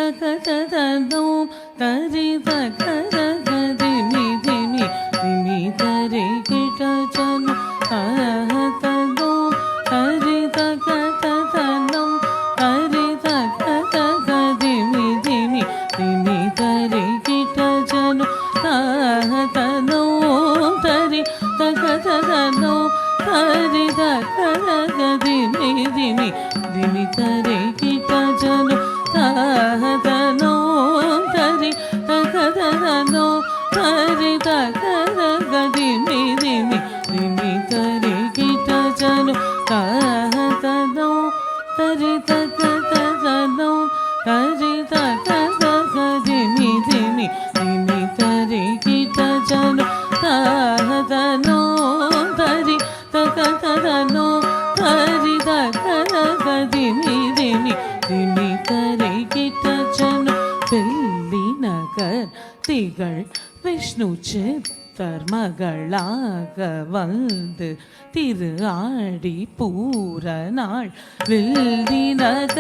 ತಕತದನೋ ತರಿ ತಕರಗದಿಮಿ ದಿಮಿ ದಿಮಿ ತರಿ ಕಿಟಚನು ತಹತನೋ ತರಿ ತಕತದನೋ ತರಿ ತಕರಗದಿಮಿ ದಿಮಿ ದಿಮಿ ತರಿ ಕಿಟಚನು ತಹತನೋ ತರಿ ತಕತದನೋ ತರಿ ತಕರಗದಿಮಿ ದಿಮಿ ದಿಮಿ ತರಿ ಕಿಟಚನು ತಹತನೋ ತರಿ ತಕತದನೋ ತರಿ ತಕರಗದಿಮಿ ದಿಮಿ ದಿಮಿ ತರಿ ಕಿಟಚನು ತಹತನೋ ತರಿ ತಕತದನೋ ತರಿ ತಕರಗದಿಮಿ ದಿಮಿ ದಿಮಿ ತರಿ ಕಿಟಚನು ತಹತನೋ ತರಿ ತಕತದನೋ ತರಿ ತಕರಗದಿಮಿ ದಿಮಿ ದಿಮಿ ತರಿ ಕಿಟಚನು வெள்ளிநகர் திகழ் விஷ்ணு சித்தர் மகளாக வந்து திரு ஆடி பூர நாள் வெள்ளிநகர்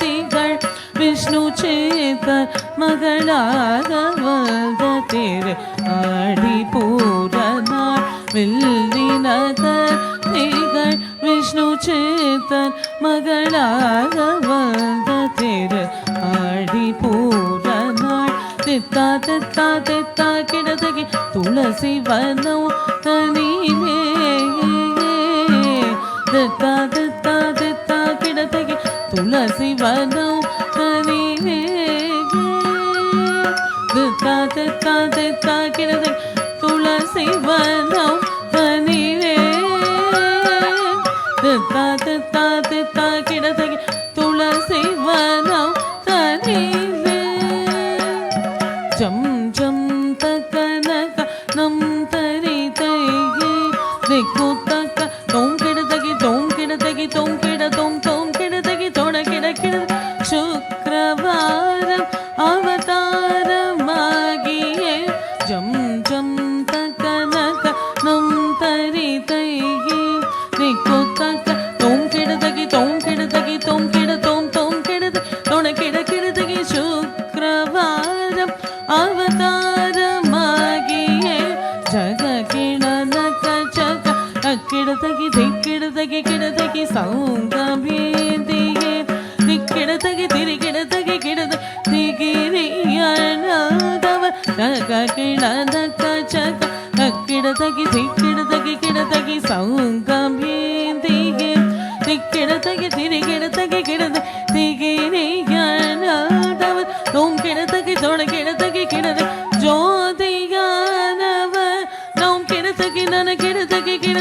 திகழ் விஷ்ணு சித்தர் மகளாக வந்து திரு ஆடி பூர நாள் வெள்ளிநகர் திகழ் விஷ்ணு சித்தர் மகளாக வந்து திரு ஆடி பூர நாள் தித்தா தித்தா தித்தா கிடதகி துளசி வனம் தனிலே தித்தா தித்தா தித்தா கிடதகி துளசி வனம் தனிலே தித்தா தித்தா தித்தா கிடதகி துளசி வனம் தனிலே தித்தா தித்தா தித்தா கிடதகி துளசி வனம் தனிலே ஜம் ஜம் தகனக நம் தரி தைகி திக்கு தக்க தோம் கிடதகி தோம் கிடதகி தோம் கிட தோம் தோம் கிடதகி தோட கிட கிட சுக்ரவாரம் அவதாரமாகியே ஜம் ஜம் தகனக நம் தரி தைகி திக்கு தக்க தோம் கிடதகி தோம் கிடதகி தோம் கிட தோம் தோம் கிடத தோட கிட கிடதகி சுக்ரவாரம் அவதாரமாகியே ஜக கிணனக ஜக அக்கிடதகி திக்கிடதகி கிடதகி சௌங்கமேதியே திக்கிடதகி திரிகிடதகி கிடத திகிரியானதவ ஜக கிணனக ஜக அக்கிடதகி திக்கிடதகி கிடதகி சௌங்கமேதியே திக்கிடதகி திரிகிடதகி கிடத திகிரியானதவ தோம் கிடதகி தோட கிடதகி கிடத ஜோதியானவ நோம் கிடதகி நன கிடதகி கிட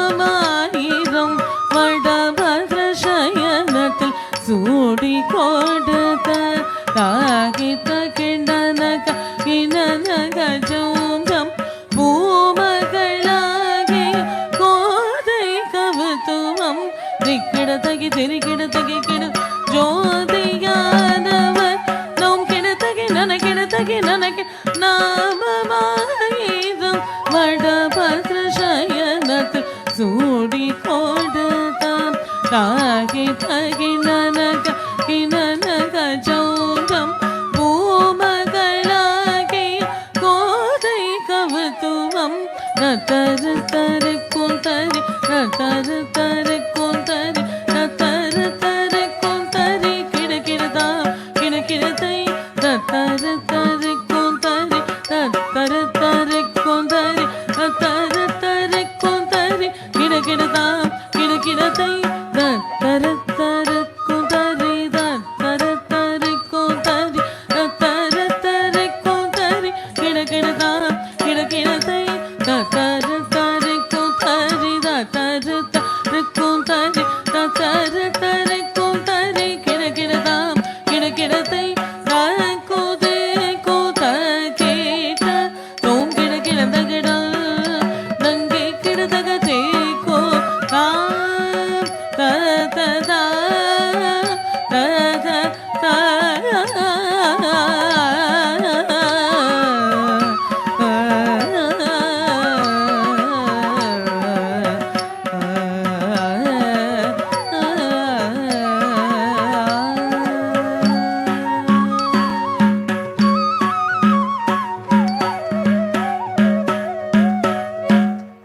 நாமமாயிரம் வடபத்ரசயனத்தில் சூடி கொடுத்த காகித கிண்டனக கிணனக ஜோஞ்சம் பூமகளாகி கோதை கவுத்துவம் திக்கிடதகி திரிகிடதகி கிட ஜோதியானவ நோம் கிடதகி நன கிடதகி நனக்கு நாமமாயிரம் வடபத்ரசயனத்தில் சூடி கொடுத்த காகித கிணனக கிணனக ஜோஞ்சம் பூமகளாகி கோதை கவுத்துவம் நத்தரு தரு குந்தரி நத்தரு